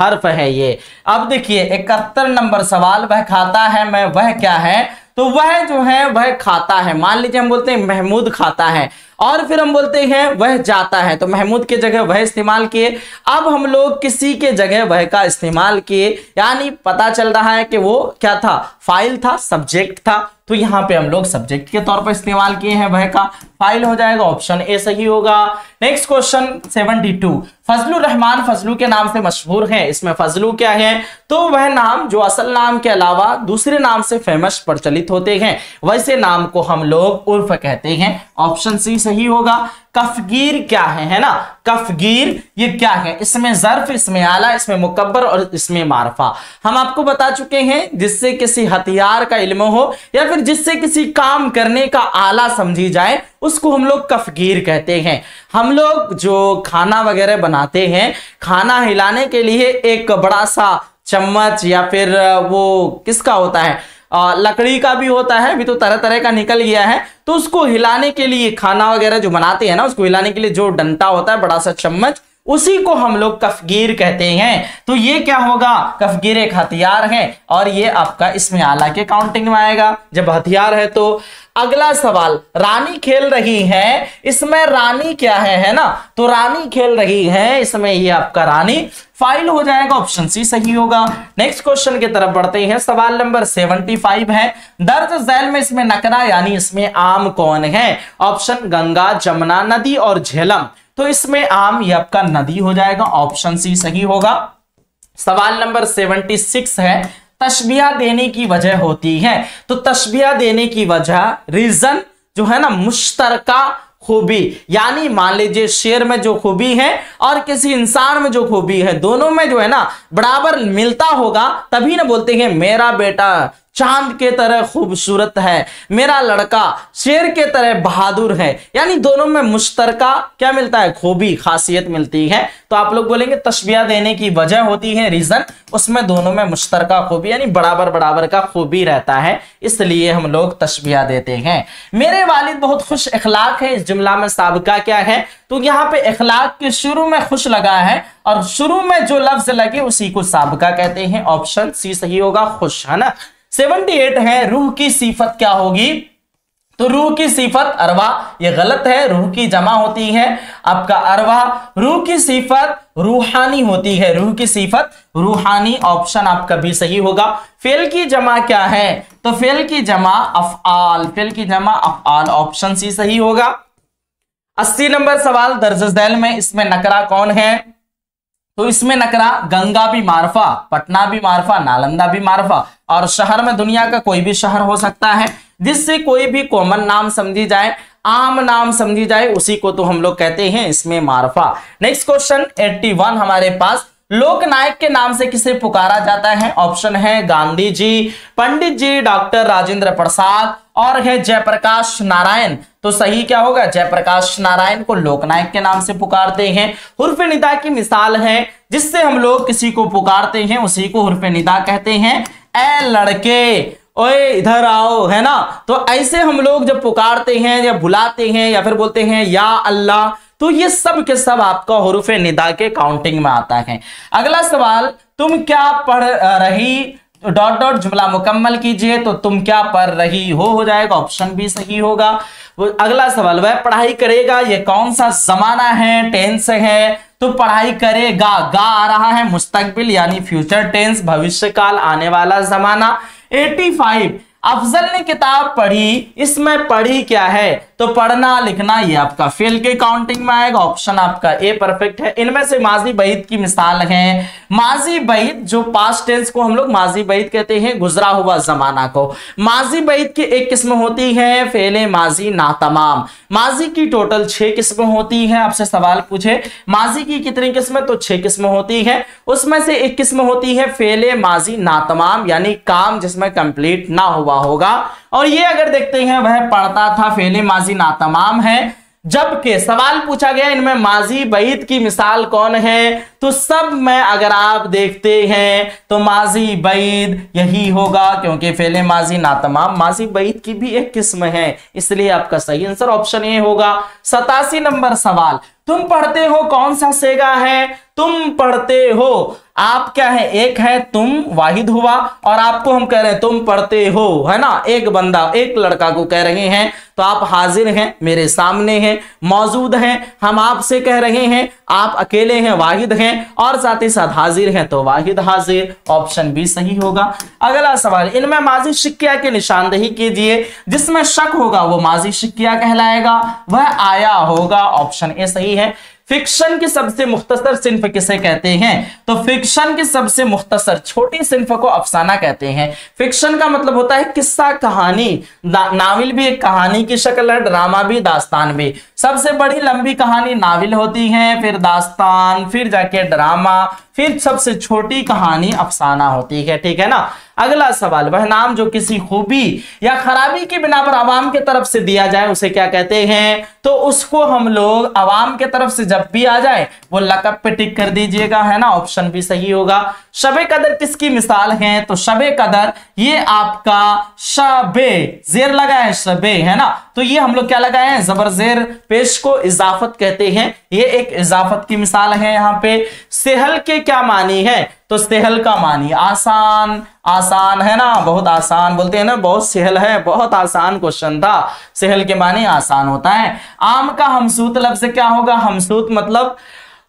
हर्फ है ये। अब देखिए 71 नंबर सवाल, वह खाता है मैं वह क्या है, तो वह जो है वह खाता है। मान लीजिए हम बोलते हैं महमूद खाता है, और फिर हम बोलते हैं वह जाता है, तो महमूद के जगह वह इस्तेमाल किए। अब हम लोग किसी के जगह वह का इस्तेमाल किए, यानी पता चल रहा है कि वो क्या था, फाइल था, सब्जेक्ट था, तो यहाँ पे हम लोग सब्जेक्ट के तौर पर इस्तेमाल किए हैं, वह का फाइल हो जाएगा। ऑप्शन ए सही होगा। नेक्स्ट क्वेश्चन 72, फजलुर रहमान फजलू के नाम से मशहूर है, इसमें फजलू क्या है, तो वह नाम जो असल नाम के अलावा दूसरे नाम से फेमस प्रचलित होते हैं, वैसे नाम को हम लोग उर्फ कहते हैं। ऑप्शन सी सही होगा। कफगीर क्या है ना, कफगीर ये क्या है, इसमें ज़र्फ, इसमें आला, इसमें मुकब्बर और इसमें मारफा। हम आपको बता चुके हैं जिससे किसी हथियार का इल्म हो या फिर जिससे किसी काम करने का आला समझी जाए उसको हम लोग कफगीर कहते हैं। हम लोग जो खाना वगैरह बनाते हैं, खाना हिलाने के लिए एक बड़ा सा चम्मच या फिर वो किसका होता है, लकड़ी का भी होता है, अभी तो तरह तरह का निकल गया है, तो उसको हिलाने के लिए, खाना वगैरह जो बनाते हैं ना, उसको हिलाने के लिए जो डंडा होता है, बड़ा सा चम्मच, उसी को हम लोग कफगीर कहते हैं। तो ये क्या होगा, कफगीर एक हथियार है और ये आपका इसमें आला के काउंटिंग में आएगा जब हथियार है। तो अगला सवाल, रानी खेल रही है, इसमें रानी क्या है ना, तो रानी खेल रही है, इसमें ये आपका रानी फाइल हो जाएगा, ऑप्शन सी सही होगा। नेक्स्ट क्वेश्चन की तरफ बढ़ते हैं, सवाल नंबर 75 है, दर्ज झैल में इसमें नकरा यानी इसमें आम कौन है, ऑप्शन गंगा, जमुना, नदी और झेलम। तो इसमें आम ये आपका नदी हो जाएगा, ऑप्शन सी सही होगा। सवाल नंबर 76 है, तशबिया देने की वजह होती है, तो तशबिया देने की वजह, रीजन जो है ना, मुश्तरका खूबी, यानी मान लीजिए शेर में जो खूबी है और किसी इंसान में जो खूबी है, दोनों में जो है ना बराबर मिलता होगा, तभी ना बोलते हैं मेरा बेटा चांद के तरह खूबसूरत है, मेरा लड़का शेर के तरह बहादुर है, यानी दोनों में मुश्तरका क्या मिलता है, खूबी, खासियत मिलती है। तो आप लोग बोलेंगे तशबिया देने की वजह होती है, रीजन, उसमें दोनों में मुश्तरका खूबी यानी बराबर बराबर का खूबी रहता है, इसलिए हम लोग तशबिया देते हैं। मेरे वालिद बहुत खुश इखलाक है, इस जुमला में साबिका क्या है, तो यहाँ पे इखलाक के शुरू में खुश लगा है और शुरू में जो लफ्ज लगे उसी को साबिका कहते हैं, ऑप्शन सी सही होगा, खुश, है ना। 78 है, रूह की सिफत क्या होगी, तो रूह की सिफत अरवा, ये गलत है, रूह की जमा होती है आपका अरवा, रूह की सिफत रूहानी होती है, रूह की सिफत रूहानी, ऑप्शन आपका भी सही होगा। फेल की जमा क्या है, तो फेल की जमा अफआल, फेल की जमा अफआल, ऑप्शन सी सही होगा। 80 नंबर सवाल, दर्ज झैल में इसमें नकरा कौन है, तो इसमें नकरा गंगा भी मारफा, पटना भी मारफा, नालंदा भी मारफा, और शहर में दुनिया का कोई भी शहर हो सकता है जिससे कोई भी कॉमन नाम समझी जाए, आम नाम समझी जाए, उसी को तो हम लोग कहते हैं इसमें मारफा। नेक्स्ट क्वेश्चन 81 हमारे पास, लोकनायक के नाम से किसे पुकारा जाता है, ऑप्शन है गांधी जी, पंडित जी, डॉक्टर राजेंद्र प्रसाद और है जयप्रकाश नारायण। तो सही क्या होगा, जयप्रकाश नारायण को लोकनायक के नाम से पुकारते हैं। हुर्फ निदा की मिसाल है, जिससे हम लोग किसी को पुकारते हैं उसी को हुर्फ निदा कहते हैं। ए लड़के, ओए इधर आओ, है ना, तो ऐसे हम लोग जब पुकारते हैं या बुलाते हैं या फिर बोलते हैं या अल्लाह, तो ये सब के सब आपका हुरूफ निदा के काउंटिंग में आता है। अगला सवाल, तुम क्या पढ़ रही, डॉट डॉट जुमला मुकम्मल कीजिए, तो तुम क्या पढ़ रही हो जाएगा, ऑप्शन भी सही होगा। अगला सवाल, वह पढ़ाई करेगा, ये कौन सा जमाना है, टेंस है, तो पढ़ाई करेगा, गा आ रहा है, मुस्तकबिल यानी फ्यूचर टेंस, भविष्य काल, आने वाला जमाना। 85, अफजल ने किताब पढ़ी, इसमें पढ़ी क्या है, तो पढ़ना लिखना, ये आपका फेल के काउंटिंग में आएगा, ऑप्शन आपका ए परफेक्ट है। इनमें से माजी बईद की मिसाल है, माजी बईद जो पास्ट टेंस को हम लोग माजी बईद कहते हैं, गुजरा हुआ जमाना को। माजी बईद की एक किस्म होती है फेले माजी नातमाम, माजी की टोटल 6 किस्में होती है। आपसे सवाल पूछे माजी की कितनी किस्में, तो 6 किस्में होती है, उसमें से एक किस्म होती है फेले माजी नातमाम, यानी काम जिसमें कंप्लीट ना हुआ होगा। और ये अगर देखते हैं वह पढ़ता था, फेले माजी नातमाम है। जबकि सवाल पूछा गया इनमें माजी बईद की मिसाल कौन है, तो सब में अगर आप देखते हैं तो माजी बईद यही होगा, क्योंकि फेले माजी नातमाम माजी बईद की भी एक किस्म है, इसलिए आपका सही आंसर ऑप्शन ए होगा। 87 नंबर सवाल, तुम पढ़ते हो कौन सा सेगा है, तुम पढ़ते हो, आप क्या है, एक है तुम, वाहिद हुआ, और आपको हम कह रहे हैं तुम पढ़ते हो, है ना, एक बंदा, एक लड़का को कह रहे हैं, तो आप हाजिर हैं, मेरे सामने हैं, मौजूद हैं, हम आपसे कह रहे हैं, आप अकेले हैं, वाहिद हैं, और साथ ही साथ हाजिर हैं, तो वाहिद हाजिर, ऑप्शन बी सही होगा। अगला सवाल, इनमें माजी शिक्किया की निशानदेही कीजिए, जिसमें शक होगा वो माजी शिक्किया कहलाएगा, वह आया होगा, ऑप्शन ए सही है। फिक्शन की सबसे मुख्तसर सिन्फ किसे कहते हैं, तो फिक्शन की सबसे मुख्तसर छोटी सिन्फ को अफसाना कहते हैं। फिक्शन का मतलब होता है किस्सा कहानी, नाविल भी एक कहानी की शक्ल है, ड्रामा भी, दास्तान भी। सबसे बड़ी लंबी कहानी नाविल होती है, फिर दास्तान, फिर जाके ड्रामा, फिर सबसे छोटी कहानी अफसाना होती है, ठीक है ना। अगला सवाल, वह नाम जो किसी खूबी या खराबी की बिना पर आवाम की तरफ से दिया जाए उसे क्या कहते हैं? तो उसको हम लोग आवाम की तरफ से जब भी आ जाए वो लक़ब पे टिक कर दीजिएगा, है ना, ऑप्शन भी सही होगा। शबे कदर किसकी मिसाल है? तो शबे कदर ये आपका शबे जेर लगा है, शबे, है ना, तो ये हम लोग क्या लगाए हैं? जबर जेर पेश को इजाफत कहते हैं, ये एक इजाफत की मिसाल है। यहाँ पे सेहल के क्या मानी है? तो सेहल का मानी आसान, आसान, है ना, बहुत आसान बोलते हैं ना, बहुत सेहल है, बहुत आसान क्वेश्चन था। सेहल के मानी आसान होता है। आम का हमसूत लफ्ज क्या होगा? हमसूत मतलब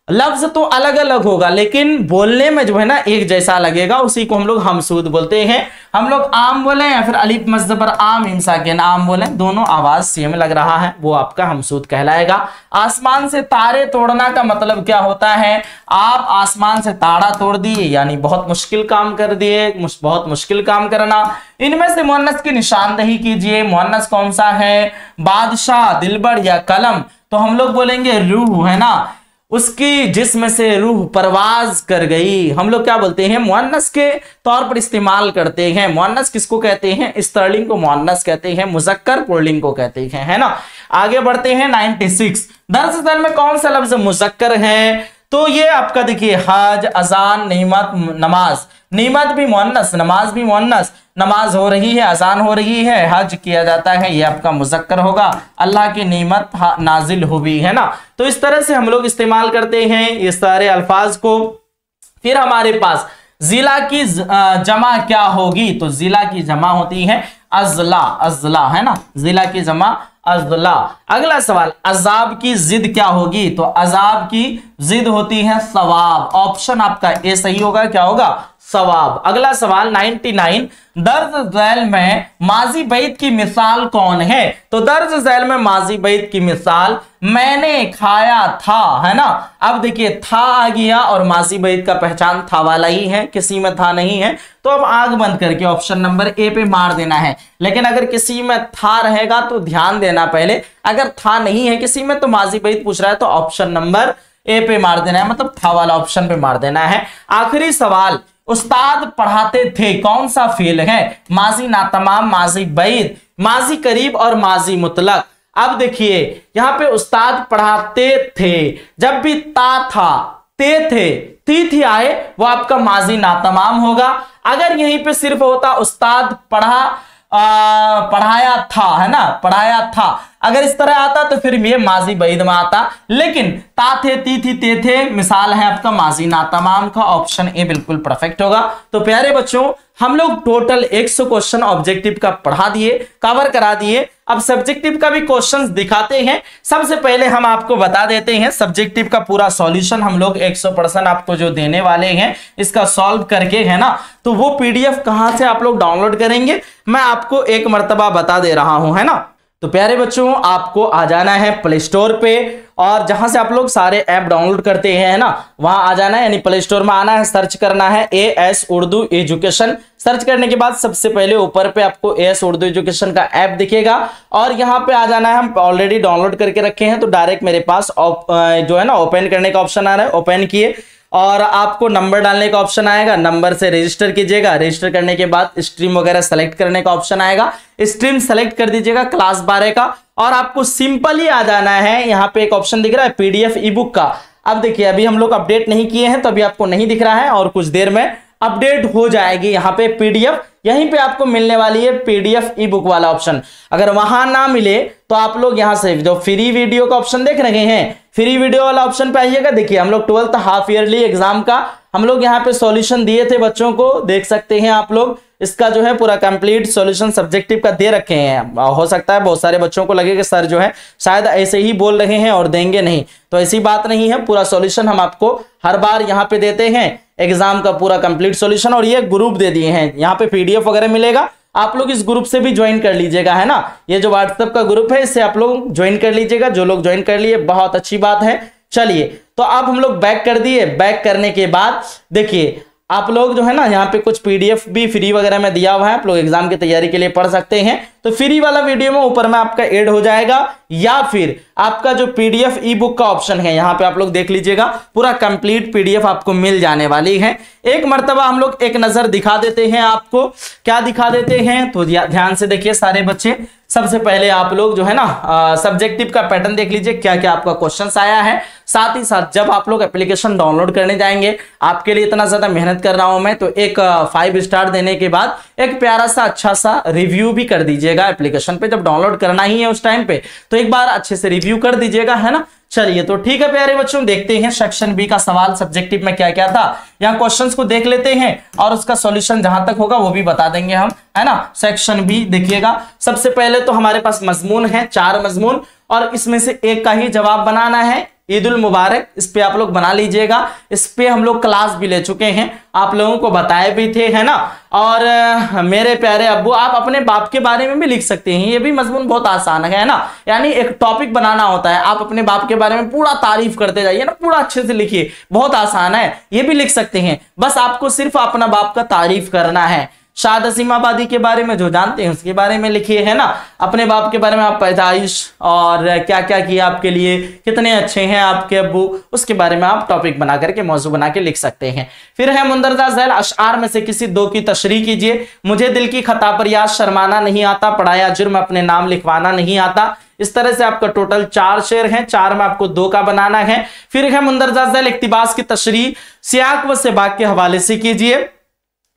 लफ्ज तो अलग अलग होगा लेकिन बोलने में जो है ना एक जैसा लगेगा, उसी को हम लोग हमसूद बोलते हैं। हम लोग आम बोले या फिर अलिफ मज़बर आम इंसा के नाम बोले, दोनों आवाज सेम लग रहा है, वो आपका हमसूद कहलाएगा। आसमान से तारे तोड़ना का मतलब क्या होता है? आप आसमान से तारा तोड़ दिए यानी बहुत मुश्किल काम कर दिए, बहुत मुश्किल काम करना। इनमें से मुअन्नस की निशानदही कीजिए। मुअन्नस कौन सा है? बादशाह, दिलबर या कलम? तो हम लोग बोलेंगे रूह, है ना, उसकी जिस्म से रूह परवाज कर गई। हम लोग क्या बोलते हैं? मुअन्नस के तौर पर इस्तेमाल करते हैं। मुअन्नस किसको कहते हैं? स्त्रीलिंग को मुअन्नस कहते हैं, मुज़क्कर पुल्लिंग को कहते हैं, है ना। आगे बढ़ते हैं 96। दर्ज झैल में कौन सा लफ्ज मुज़क्कर है? तो ये आपका देखिए हज, अजान, नेमत, नमाज। नेमत भी मुअन्नस, नमाज भी मुअन्नस। नमाज हो रही है, अजान हो रही है, हज किया जाता है, ये आपका मुज़क्कर होगा। अल्लाह की नेमत नाजिल हुई, है ना। तो इस तरह से हम लोग इस्तेमाल करते हैं ये सारे अल्फाज को। फिर हमारे पास जिला की जमा क्या होगी? तो जिला की जमा होती है अजला, अजला, है ना, जिला की जमा अजला। अगला सवाल, अजाब की जिद क्या होगी? तो अजाब की जिद होती है सवाब। ऑप्शन आपका ए सही होगा, क्या होगा? सवाब। अगला सवाल 99। दर्ज झैल में माजी बैत की मिसाल कौन है? तो दर्ज झैल में माजी बैत की मिसाल मैंने खाया था, है ना। अब देखिए था आ गया और माजी बैत का पहचान था वाला ही है, किसी में था नहीं है, तो अब आग बंद करके ऑप्शन नंबर ए पे मार देना है। लेकिन अगर किसी में था रहेगा तो ध्यान देना पहले, अगर था नहीं है किसी में तो माजी बैत पूछ रहा है तो ऑप्शन नंबर ए पे मार देना है, मतलब था वाला ऑप्शन पे मार देना है। आखिरी सवाल, उस्ताद पढ़ाते थे कौन सा फेल है? माजी नातमाम, माजी बैद, माजी करीब और माजी मुतलक। अब देखिए यहां पे उस्ताद पढ़ाते थे, जब भी ता था, ते थे, ती थी आए, वो आपका माजी नातमाम होगा। अगर यहीं पे सिर्फ होता उस्ताद पढ़ाया था, है ना, पढ़ाया था, अगर इस तरह आता तो फिर ये माजी बैद में आता, लेकिन ता थे, ती थी, ते थे मिसाल है आपका माजी नातमाम का। ऑप्शन ए बिल्कुल परफेक्ट होगा। तो प्यारे बच्चों हम लोग टोटल 100 क्वेश्चन ऑब्जेक्टिव का पढ़ा दिए, कवर करा दिए। अब सब्जेक्टिव का भी क्वेश्चंस दिखाते हैं। सबसे पहले हम आपको बता देते हैं सब्जेक्टिव का पूरा सॉल्यूशन हम लोग 100% आपको जो देने वाले हैं इसका सॉल्व करके, है ना। तो वो पीडीएफ कहां से आप लोग डाउनलोड करेंगे मैं आपको एक मर्तबा बता दे रहा हूं, है ना। तो प्यारे बच्चों आपको आ जाना है प्ले स्टोर पे और जहां से आप लोग सारे ऐप डाउनलोड करते हैं, है ना, वहां आ जाना है, यानी प्ले स्टोर में आना है, सर्च करना है AS उर्दू एजुकेशन। सर्च करने के बाद सबसे पहले ऊपर पे आपको AS उर्दू एजुकेशन का ऐप दिखेगा और यहाँ पे आ जाना है। हम ऑलरेडी डाउनलोड करके रखे हैं तो डायरेक्ट मेरे पास जो है ना ओपन करने का ऑप्शन आ रहा है, ओपन किए और आपको नंबर डालने का ऑप्शन आएगा, नंबर से रजिस्टर कीजिएगा। रजिस्टर करने के बाद स्ट्रीम वगैरह सेलेक्ट करने का ऑप्शन आएगा, स्ट्रीम सेलेक्ट कर दीजिएगा क्लास 12 का और आपको सिंपल ही आ जाना है। यहाँ पे एक ऑप्शन दिख रहा है PDF ई बुक का। अब देखिए अभी हम लोग अपडेट नहीं किए हैं तो अभी आपको नहीं दिख रहा है और कुछ देर में अपडेट हो जाएगी। यहाँ पे PDF यहीं पे आपको मिलने वाली है PDF ई बुक वाला ऑप्शन। अगर वहां ना मिले तो आप लोग यहाँ से जो फ्री वीडियो का ऑप्शन देख रहे हैं, फ्री वीडियो वाला ऑप्शन पे आइएगा। देखिए हम लोग 12th हाफ ईयरली एग्जाम का हम लोग यहाँ पे सॉल्यूशन दिए थे बच्चों को, देख सकते हैं आप लोग। इसका जो है पूरा कंप्लीट सॉल्यूशन सब्जेक्टिव का दे रखे हैं। हो सकता है बहुत सारे बच्चों को लगे कि सर जो है शायद ऐसे ही बोल रहे हैं और देंगे नहीं, तो ऐसी बात नहीं है। पूरा सॉल्यूशन हम आपको हर बार यहाँ पे देते हैं, एग्जाम का पूरा कंप्लीट सॉल्यूशन। और ये ग्रुप दे दिए हैं, यहाँ पे PDF वगैरह मिलेगा, आप लोग इस ग्रुप से भी ज्वाइन कर लीजिएगा, है ना। ये जो व्हाट्सएप का ग्रुप है इससे आप लोग ज्वाइन कर लीजिएगा। जो लोग ज्वाइन कर लिए बहुत अच्छी बात है। चलिए तो अब हम लोग बैक कर दिए। बैक करने के बाद देखिए आप लोग जो है ना यहाँ पे कुछ PDF भी फ्री वगैरह में दिया हुआ है, आप लोग एग्जाम की तैयारी के लिए पढ़ सकते हैं। तो फ्री वाला वीडियो में ऊपर में आपका ऐड हो जाएगा, या फिर आपका जो पीडीएफ ई बुक का ऑप्शन है यहाँ पे आप लोग देख लीजिएगा, पूरा कंप्लीट पीडीएफ आपको मिल जाने वाली है। एक मर्तबा हम लोग एक नजर दिखा देते हैं आपको, क्या दिखा देते हैं तो ध्यान से देखिए सारे बच्चे। सबसे पहले आप लोग जो है ना सब्जेक्टिव का पैटर्न देख लीजिए, क्या क्या आपका क्वेश्चंस आया है। साथ ही साथ जब आप लोग एप्लीकेशन डाउनलोड करने जाएंगे, आपके लिए इतना ज्यादा मेहनत कर रहा हूं मैं, तो एक 5 स्टार देने के बाद एक प्यारा सा अच्छा सा रिव्यू भी कर दीजिएगा एप्लीकेशन पे। जब डाउनलोड करना ही है उस टाइम पे तो एक बार अच्छे से रिव्यू कर दीजिएगा, है ना। चलिए तो ठीक है प्यारे बच्चों, देखते हैं सेक्शन बी का सवाल सब्जेक्टिव में क्या क्या था। यहाँ क्वेश्चंस को देख लेते हैं और उसका सॉल्यूशन जहां तक होगा वो भी बता देंगे हम, है ना। सेक्शन बी देखिएगा, सबसे पहले तो हमारे पास मजमून है 4 मजमून, और इसमें से एक का ही जवाब बनाना है। ईद उल मुबारक, इस पे आप लोग बना लीजिएगा। इस पे हम लोग क्लास भी ले चुके हैं, आप लोगों को बताए भी थे, है ना। और मेरे प्यारे अब्बू, आप अपने बाप के बारे में भी लिख सकते हैं, ये भी मजमून बहुत आसान है ना। यानी एक टॉपिक बनाना होता है, आप अपने बाप के बारे में पूरा तारीफ करते जाइए ना, पूरा अच्छे से लिखिए, बहुत आसान है, ये भी लिख सकते हैं। बस आपको सिर्फ अपना बाप का तारीफ करना है। शाद असीमाबादी के बारे में जो जानते हैं उसके बारे में लिखिए, है ना। अपने बाप के बारे में आप पैदाइश और क्या क्या किया आपके लिए, कितने अच्छे हैं आपके अब्बू, उसके बारे में आप टॉपिक बना करके मौजू बना के लिख सकते हैं। फिर है मुंदरजा झैल, अशआर में से किसी 2 की तशरीह कीजिए। मुझे दिल की खता पर याद शर्माना नहीं आता, पढ़ाया जुर्म अपने नाम लिखवाना नहीं आता। इस तरह से आपका टोटल 4 शेर हैं, 4 में आपको 2 का बनाना है। फिर है मुंदरजा झैल, इक्तिबास की तशरीह सियाक व सिबाक के हवाले से कीजिए।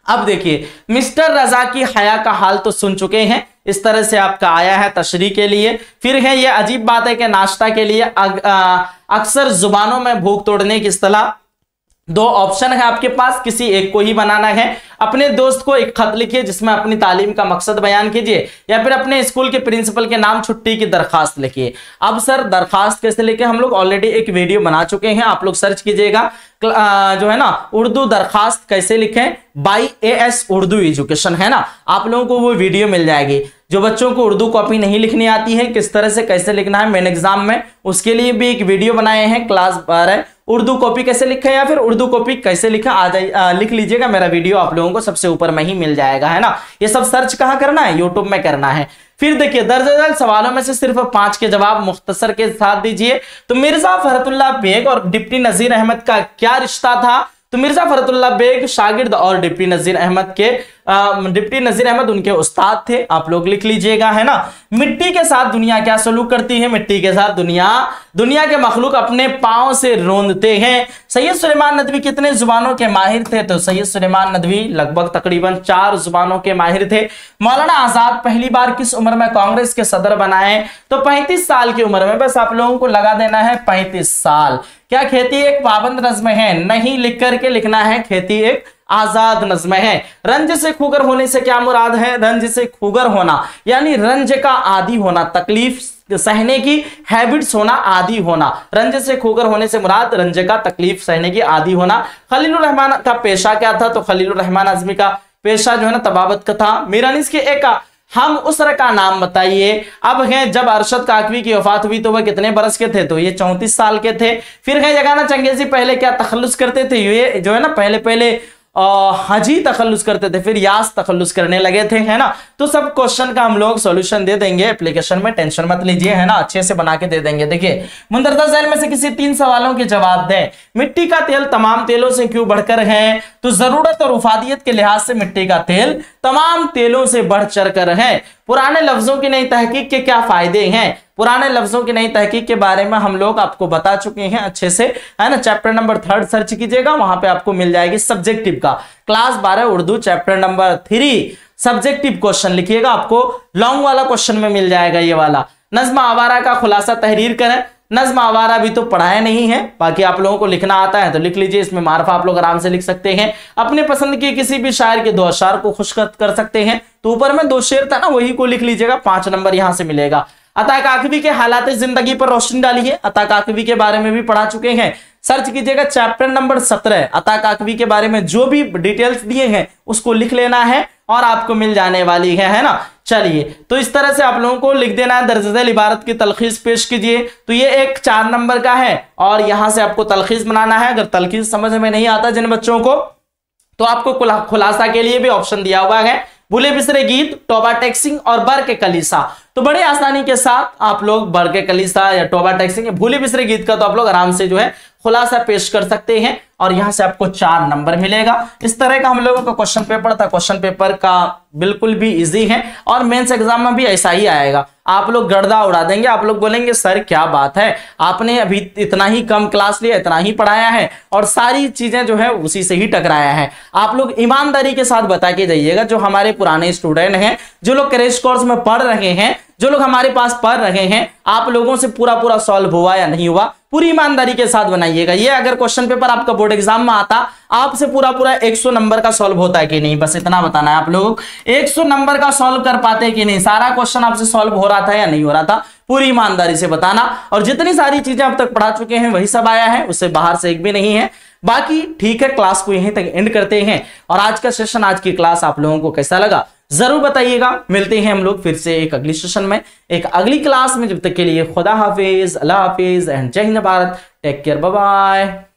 अब देखिए, मिस्टर रजा की हया का हाल तो सुन चुके हैं, इस तरह से आपका आया है तशरीह के लिए। फिर है ये अजीब बात है कि नाश्ता के लिए अक्सर जुबानों में भूख तोड़ने की इस्तिलाह। 2 ऑप्शन है आपके पास, किसी एक को ही बनाना है। अपने दोस्त को एक खत लिखिए जिसमें अपनी तालीम का मकसद बयान कीजिए, या फिर अपने स्कूल के प्रिंसिपल के नाम छुट्टी की दरखास्त लिखिए। अब सर दरखास्त कैसे लिखे, हम लोग ऑलरेडी एक वीडियो बना चुके हैं, आप लोग सर्च कीजिएगा जो है ना उर्दू दरखास्त कैसे लिखें बाई AS उर्दू एजुकेशन, है ना। आप लोगों को वो वीडियो मिल जाएगी। जो बच्चों को उर्दू कॉपी नहीं लिखनी आती है, किस तरह से कैसे लिखना है मेन एग्जाम में, उसके लिए भी एक वीडियो बनाए हैं क्लास 12 उर्दू कॉपी कैसे लिखें, या फिर उर्दू कॉपी कैसे लिखें, लिख लीजिएगा, मेरा वीडियो आप लोगों को सबसे ऊपर में ही मिल जाएगा, है ना। ये सब सर्च कहाँ करना है, यूट्यूब में करना है। फिर देखिए, दर्जन सवालों में से सिर्फ 5 के जवाब मुख्तसर के साथ दीजिए। तो मिर्जा फरहतुल्लाह बेग और डिप्टी नजीर अहमद का क्या रिश्ता था, तो मिर्जा फरहतुल्लाह बेग शागिर्द और डिप्टी नजीर अहमद उनके उस्ताद थे, आप लोग लिख लीजिएगा, है ना। मिट्टी के साथ दुनिया क्या सलूक करती है, मिट्टी के साथ दुनिया के मखलूक अपने पांव से रोंदते हैं। सैयद सुलेमान नदवी कितने जुबानों के माहिर थे, तो सैयद सुलेमान नदवी लगभग तकरीबन 4 जुबानों के माहिर थे। मौलाना आजाद पहली बार किस उम्र में कांग्रेस के सदर बनाए, तो 35 साल की उम्र में। बस आप लोगों को लगा देना है 35 साल। क्या खेती एक पाबंद नज्म है, नहीं लिख करके लिखना है खेती एक आजाद नज्म है। रंज से खुगर होने से क्या मुराद है, रंज से खुगर होना यानी रंज का आदी होना, तकलीफ सहने की हैबिट्स होना, आदी होना। रंज से खुगर होने से मुराद रंज का तकलीफ सहने की आदी होना। खलीलुर रहमान का पेशा क्या था, तो खलीलुर रहमान आजमी का पेशा जो है ना तबाबत का था। मीरानिस के एक हम उसर का नाम बताइए। अब है जब अरशद काकवी की वफात हुई तो वह कितने बरस के थे, तो ये 34 साल के थे। फिर है यगाना चंगेजी पहले क्या तखल्लुस करते थे, ये जो है ना पहले हाजी तखल्लुस करते थे, फिर यास तखल्लुस करने लगे थे, है ना। तो सब क्वेश्चन का हम लोग सॉल्यूशन दे देंगे एप्लीकेशन में, टेंशन मत लीजिए, है ना, अच्छे से बना के दे देंगे। देखिए, मुंदरजा झैल में से किसी 3 सवालों के जवाब दें। मिट्टी का तेल तमाम तेलों से क्यों बढ़कर है, तो जरूरत और उफादियत के लिहाज से मिट्टी का तेल तमाम तेलों से बढ़ चढ़ कर है। पुराने लफ्जों की नई तहकीक के क्या फायदे हैं, पुराने लफ्जों की नई तहकीक के बारे में हम लोग आपको बता चुके हैं अच्छे से, है ना। चैप्टर नंबर 3 सर्च कीजिएगा, वहां पे आपको मिल जाएगी सब्जेक्टिव का class 12 Urdu chapter number 3 subjective question लिखिएगा, आपको लॉन्ग वाला क्वेश्चन में मिल जाएगा ये वाला। नज्म आवारा का खुलासा तहरीर करें। नज्म आवारा भी तो पढ़ाया नहीं है, बाकी आप लोगों को लिखना आता है तो लिख लीजिए, इसमें मारफा आप लोग आराम से लिख सकते हैं। अपने पसंद के किसी भी शायर के 2 अशार को खुश कर सकते हैं, तो ऊपर में 2 शेर था ना, वही को लिख लीजिएगा, 5 नंबर यहां से मिलेगा। अता काकवी के हालात जिंदगी पर रोशनी डाली है, अता काकवी के बारे में भी पढ़ा चुके हैं, सर्च कीजिएगा चैप्टर नंबर 17 अता काकवी के बारे में जो भी डिटेल्स दिए हैं उसको लिख लेना है और आपको मिल जाने वाली है ना। चलिए, तो इस तरह से आप लोगों को लिख देना है। दर्ज झैल इबारत की तलखीस पेश कीजिए, तो ये एक 4 नंबर का है और यहां से आपको तलखीस बनाना है। अगर तलखीस समझ में नहीं आता जिन बच्चों को, तो आपको खुलासा के लिए भी ऑप्शन दिया हुआ है, भूले बिसरे गीत, टोबा टैक्सिंग और बर के कलीसा। तो बड़े आसानी के साथ आप लोग बर के कलीसा या टोबा टैक्सिंग या भूले बिसरे गीत का तो आप लोग आराम से जो है खुलासा पेश कर सकते हैं और यहां से आपको 4 नंबर मिलेगा। इस तरह का हम लोगों का क्वेश्चन पेपर था। क्वेश्चन पेपर का बिल्कुल भी इजी है और मेंस एग्जाम में भी ऐसा ही आएगा। आप लोग गर्दा उड़ा देंगे, आप लोग बोलेंगे सर क्या बात है, आपने अभी इतना ही कम क्लास लिया, इतना ही पढ़ाया है और सारी चीजें जो है उसी से ही टकराया है। आप लोग ईमानदारी के साथ बता के जाइएगा, जो हमारे पुराने स्टूडेंट हैं, जो लोग क्रैश कोर्स में पढ़ रहे हैं, जो लोग हमारे पास पढ़ रहे हैं, आप लोगों से पूरा सॉल्व हुआ या नहीं हुआ, पूरी ईमानदारी के साथ बनाइएगा। ये अगर क्वेश्चन पेपर आपका बोर्ड एग्जाम में आता, आपसे पूरा 100 नंबर का सॉल्व होता है कि नहीं, बस इतना बताना है आप लोगों। 100 नंबर का सॉल्व कर पाते कि नहीं, सारा क्वेश्चन आपसे सॉल्व हो रहा था या नहीं हो रहा था, पूरी ईमानदारी से बताना। और जितनी सारी चीजें अब तक पढ़ा चुके हैं वही सब आया है, उससे बाहर से एक भी नहीं है। बाकी ठीक है, क्लास को यहीं तक एंड करते हैं। और आज का सेशन, आज की क्लास आप लोगों को कैसा लगा जरूर बताइएगा। मिलते हैं हम लोग फिर से एक अगली सेशन में, एक अगली क्लास में। जब तक के लिए खुदा हाफिज, अल्लाह हाफिज एंड जय Hind Bharat. Take care, bye bye.